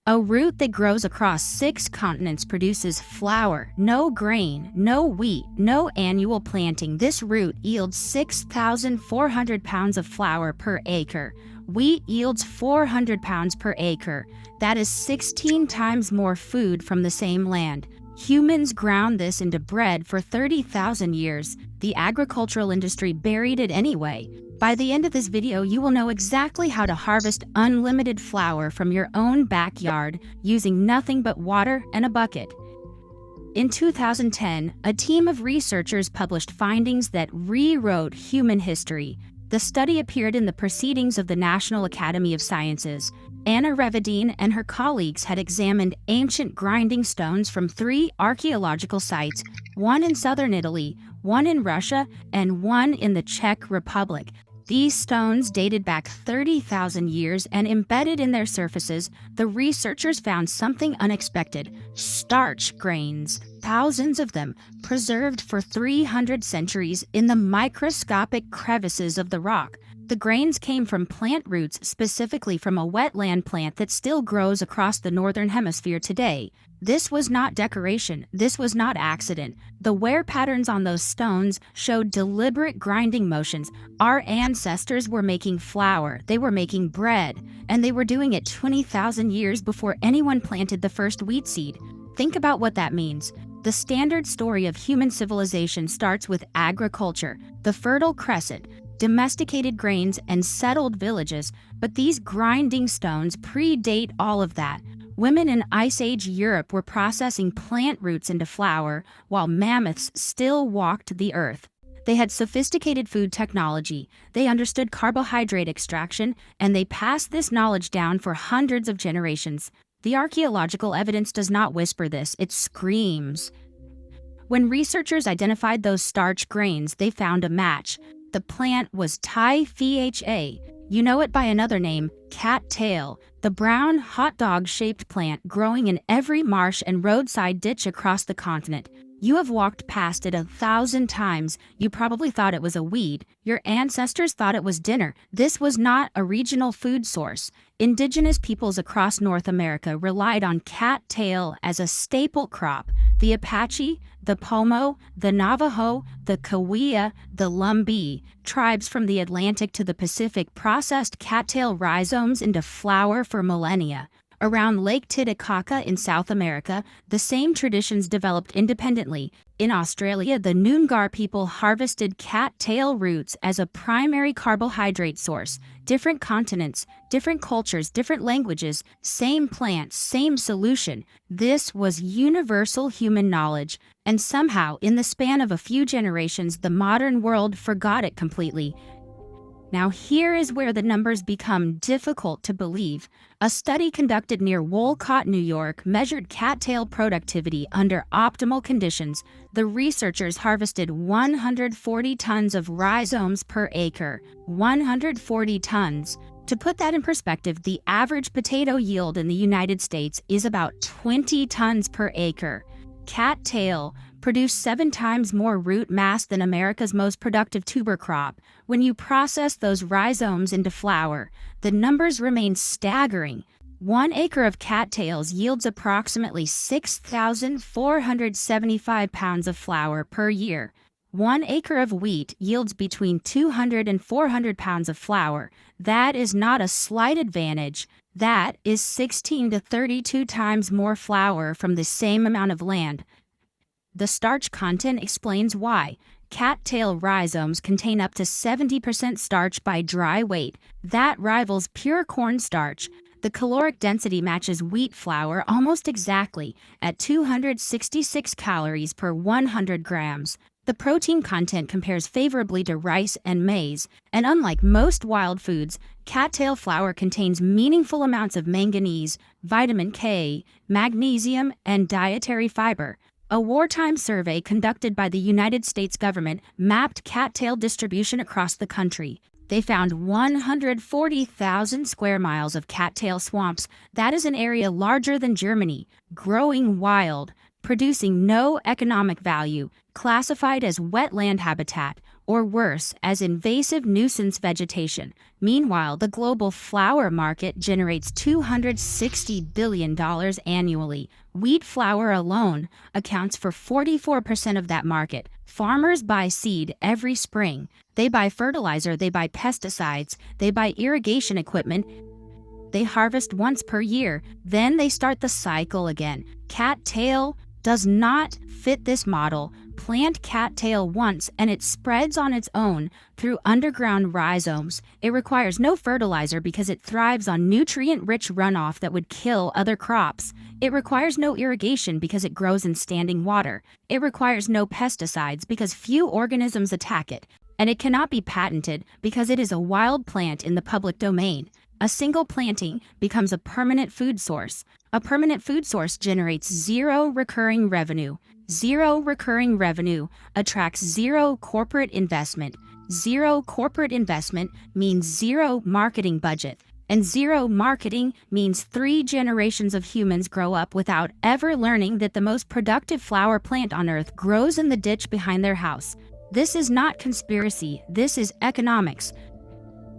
A root that grows across 6 continents produces flour, no grain, no wheat, no annual planting. This root yields 6,400 pounds of flour per acre. Wheat yields 400 pounds per acre. That is 16 times more food from the same land. Humans ground this into bread for 30,000 years. The agricultural industry buried it anyway. By the end of this video, you will know exactly how to harvest unlimited flour from your own backyard using nothing but water and a bucket. In 2010, a team of researchers published findings that rewrote human history. The study appeared in the Proceedings of the National Academy of Sciences. Anna Revedin and her colleagues had examined ancient grinding stones from 3 archaeological sites, one in southern Italy, one in Russia, and one in the Czech Republic. These stones dated back 30,000 years, and embedded in their surfaces, the researchers found something unexpected: starch grains, thousands of them, preserved for 300 centuries in the microscopic crevices of the rock. The grains came from plant roots, specifically from a wetland plant that still grows across the northern hemisphere today. This was not decoration. This was not accident. The wear patterns on those stones showed deliberate grinding motions. Our ancestors were making flour, they were making bread, and they were doing it 20,000 years before anyone planted the first wheat seed. Think about what that means. The standard story of human civilization starts with agriculture, the Fertile Crescent, domesticated grains, and settled villages, but these grinding stones predate all of that. Women in Ice Age Europe were processing plant roots into flour, while mammoths still walked the earth. They had sophisticated food technology, they understood carbohydrate extraction, and they passed this knowledge down for hundreds of generations. The archaeological evidence does not whisper this, it screams. When researchers identified those starch grains, they found a match. The plant was Typhoeaceae. You know it by another name, cattail, the brown, hot dog-shaped plant growing in every marsh and roadside ditch across the continent. You have walked past it 1,000 times. You probably thought it was a weed. Your ancestors thought it was dinner. This was not a regional food source. Indigenous peoples across North America relied on cattail as a staple crop. The Apache, the Pomo, the Navajo, the Cahuilla, the Lumbee tribes from the Atlantic to the Pacific processed cattail rhizomes into flour for millennia. Around Lake Titicaca in South America, the same traditions developed independently. In Australia, the Noongar people harvested cattail roots as a primary carbohydrate source. Different continents, different cultures, different languages, same plant, same solution. This was universal human knowledge, and somehow, in the span of a few generations, the modern world forgot it completely. Now here is where the numbers become difficult to believe. A study conducted near Wolcott, New York, measured cattail productivity under optimal conditions. The researchers harvested 140 tons of rhizomes per acre. 140 tons. To put that in perspective, the average potato yield in the United States is about 20 tons per acre. Cattail produce 7 times more root mass than America's most productive tuber crop. When you process those rhizomes into flour, the numbers remain staggering. 1 acre of cattails yields approximately 6,475 pounds of flour per year. 1 acre of wheat yields between 200 and 400 pounds of flour. That is not a slight advantage. That is 16 to 32 times more flour from the same amount of land. The starch content explains why. Cattail rhizomes contain up to 70% starch by dry weight. That rivals pure cornstarch. The caloric density matches wheat flour almost exactly, at 266 calories per 100 grams. The protein content compares favorably to rice and maize, and unlike most wild foods, cattail flour contains meaningful amounts of manganese, vitamin K, magnesium, and dietary fiber. A wartime survey conducted by the United States government mapped cattail distribution across the country. They found 140,000 square miles of cattail swamps. That is an area larger than Germany, growing wild, producing no economic value, classified as wetland habitat, or worse, as invasive nuisance vegetation. Meanwhile, the global flour market generates $260 billion annually. Wheat flour alone accounts for 44% of that market. Farmers buy seed every spring. They buy fertilizer, they buy pesticides, they buy irrigation equipment. They harvest once per year, then they start the cycle again. Cattail does not fit this model. Plant cattail once and it spreads on its own through underground rhizomes. It requires no fertilizer because it thrives on nutrient-rich runoff that would kill other crops. It requires no irrigation because it grows in standing water. It requires no pesticides because few organisms attack it. And it cannot be patented because it is a wild plant in the public domain. A single planting becomes a permanent food source. A permanent food source generates zero recurring revenue. Zero recurring revenue attracts zero corporate investment. Zero corporate investment means zero marketing budget. And zero marketing means 3 generations of humans grow up without ever learning that the most productive flower plant on earth grows in the ditch behind their house. This is not conspiracy, this is economics.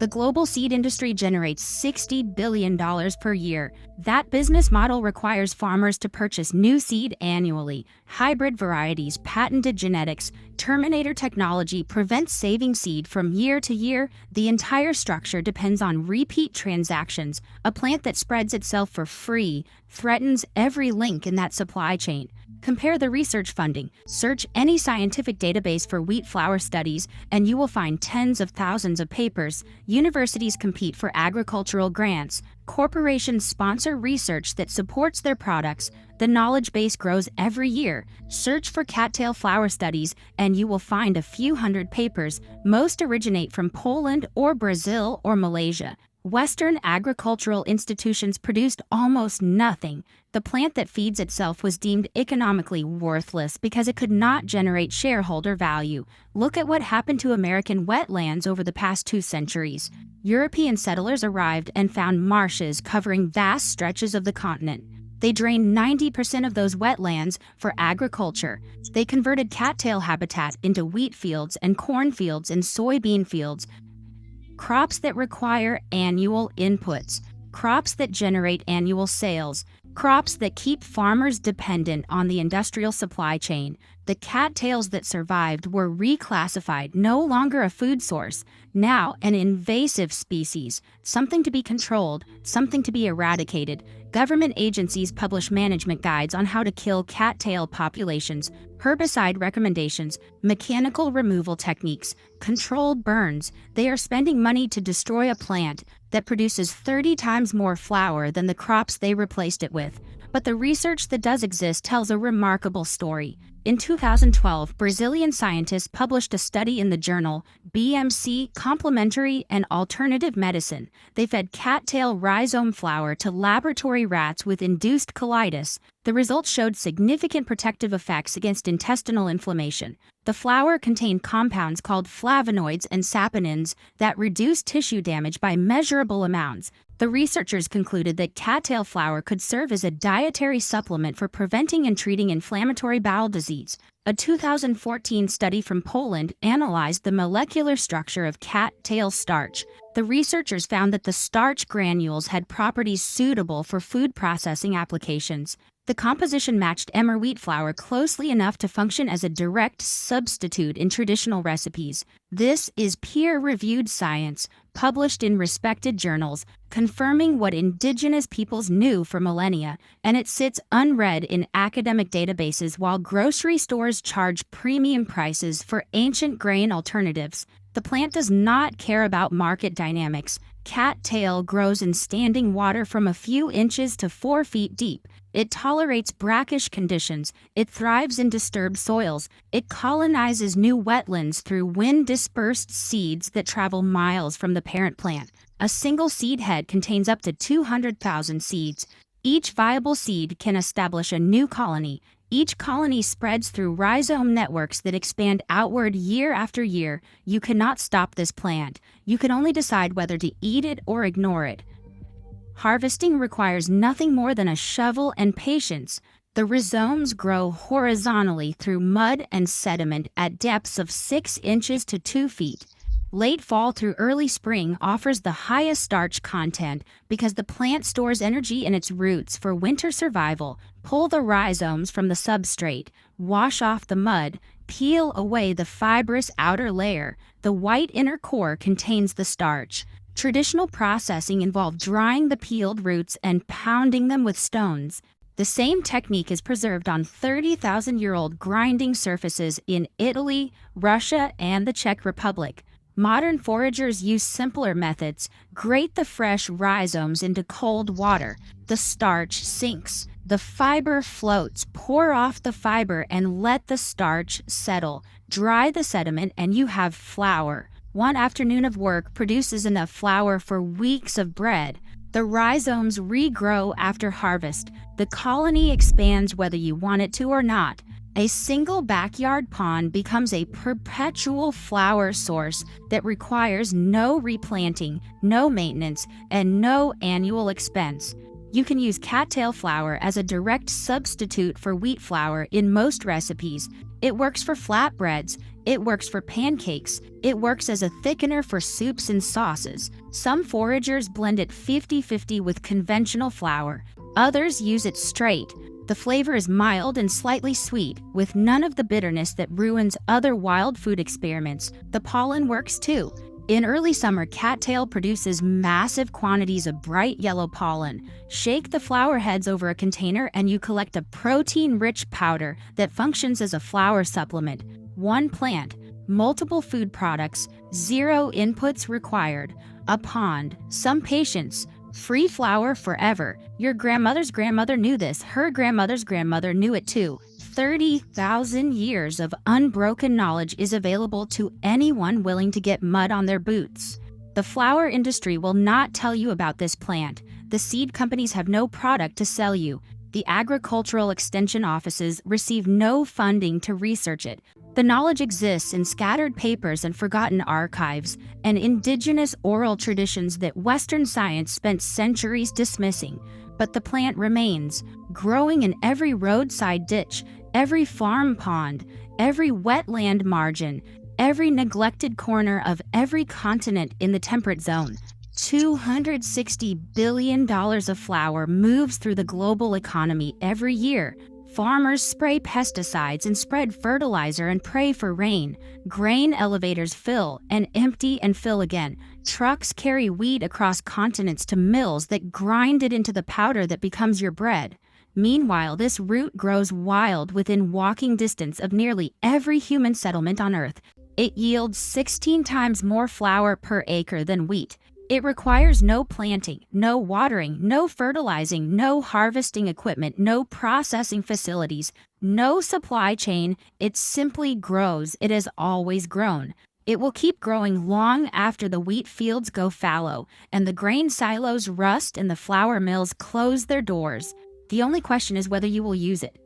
The global seed industry generates $60 billion per year. That business model requires farmers to purchase new seed annually. Hybrid varieties, patented genetics, Terminator technology prevents saving seed from year to year. The entire structure depends on repeat transactions. A plant that spreads itself for free threatens every link in that supply chain. Compare the research funding. Search any scientific database for wheat flour studies, and you will find tens of thousands of papers. Universities compete for agricultural grants. Corporations sponsor research that supports their products. The knowledge base grows every year. Search for cattail flour studies, and you will find a few hundred papers. Most originate from Poland or Brazil or Malaysia. Western agricultural institutions produced almost nothing. The plant that feeds itself was deemed economically worthless because it could not generate shareholder value. Look at what happened to American wetlands over the past 2 centuries. European settlers arrived and found marshes covering vast stretches of the continent. They drained 90% of those wetlands for agriculture. They converted cattail habitat into wheat fields and cornfields and soybean fields. Crops that require annual inputs, crops that generate annual sales, crops that keep farmers dependent on the industrial supply chain. The cattails that survived were reclassified, no longer a food source, now an invasive species, something to be controlled, something to be eradicated. Government agencies publish management guides on how to kill cattail populations, herbicide recommendations, mechanical removal techniques, controlled burns. They are spending money to destroy a plant that produces 30 times more flour than the crops they replaced it with. But the research that does exist tells a remarkable story. In 2012, Brazilian scientists published a study in the journal BMC Complementary and Alternative Medicine. They fed cattail rhizome flour to laboratory rats with induced colitis. The results showed significant protective effects against intestinal inflammation. The flour contained compounds called flavonoids and saponins that reduce tissue damage by measurable amounts. The researchers concluded that cattail flour could serve as a dietary supplement for preventing and treating inflammatory bowel disease. A 2014 study from Poland analyzed the molecular structure of cattail starch. The researchers found that the starch granules had properties suitable for food processing applications. The composition matched emmer wheat flour closely enough to function as a direct substitute in traditional recipes. This is peer-reviewed science, published in respected journals, confirming what indigenous peoples knew for millennia, and it sits unread in academic databases while grocery stores charge premium prices for ancient grain alternatives. The plant does not care about market dynamics. Cattail grows in standing water from a few inches to 4 feet deep. It tolerates brackish conditions. It thrives in disturbed soils. It colonizes new wetlands through wind-dispersed seeds that travel miles from the parent plant. A single seed head contains up to 200,000 seeds. Each viable seed can establish a new colony. Each colony spreads through rhizome networks that expand outward year after year. You cannot stop this plant. You can only decide whether to eat it or ignore it. Harvesting requires nothing more than a shovel and patience. The rhizomes grow horizontally through mud and sediment at depths of 6 inches to 2 feet. Late fall through early spring offers the highest starch content because the plant stores energy in its roots for winter survival. Pull the rhizomes from the substrate, wash off the mud, peel away the fibrous outer layer. The white inner core contains the starch. Traditional processing involved drying the peeled roots and pounding them with stones. The same technique is preserved on 30,000-year-old grinding surfaces in Italy, Russia, and the Czech Republic. Modern foragers use simpler methods. Grate the fresh rhizomes into cold water. The starch sinks. The fiber floats. Pour off the fiber and let the starch settle. Dry the sediment and you have flour. One afternoon of work produces enough flour for weeks of bread. The rhizomes regrow after harvest. The colony expands whether you want it to or not. A single backyard pond becomes a perpetual flower source that requires no replanting, no maintenance, and no annual expense. You can use cattail flour as a direct substitute for wheat flour in most recipes. It works for flatbreads. It works for pancakes. It works as a thickener for soups and sauces. Some foragers blend it 50-50 with conventional flour. Others use it straight. The flavor is mild and slightly sweet, with none of the bitterness that ruins other wild food experiments. The pollen works too. In early summer, cattail produces massive quantities of bright yellow pollen. Shake the flower heads over a container and you collect a protein-rich powder that functions as a flour supplement. One plant, multiple food products, 0 inputs required. A pond, some patience, free flour forever. Your grandmother's grandmother knew this. Her grandmother's grandmother knew it too. 30,000 years of unbroken knowledge is available to anyone willing to get mud on their boots. The flour industry will not tell you about this plant. The seed companies have no product to sell you. The agricultural extension offices receive no funding to research it. The knowledge exists in scattered papers and forgotten archives, and indigenous oral traditions that Western science spent centuries dismissing. But the plant remains, growing in every roadside ditch, every farm pond, every wetland margin, every neglected corner of every continent in the temperate zone. $260 billion of flour moves through the global economy every year. Farmers spray pesticides and spread fertilizer and pray for rain. Grain elevators fill and empty and fill again. Trucks carry wheat across continents to mills that grind it into the powder that becomes your bread. Meanwhile, this root grows wild within walking distance of nearly every human settlement on Earth. It yields 16 times more flour per acre than wheat. It requires no planting, no watering, no fertilizing, no harvesting equipment, no processing facilities, no supply chain. It simply grows. It has always grown. It will keep growing long after the wheat fields go fallow and the grain silos rust and the flour mills close their doors. The only question is whether you will use it.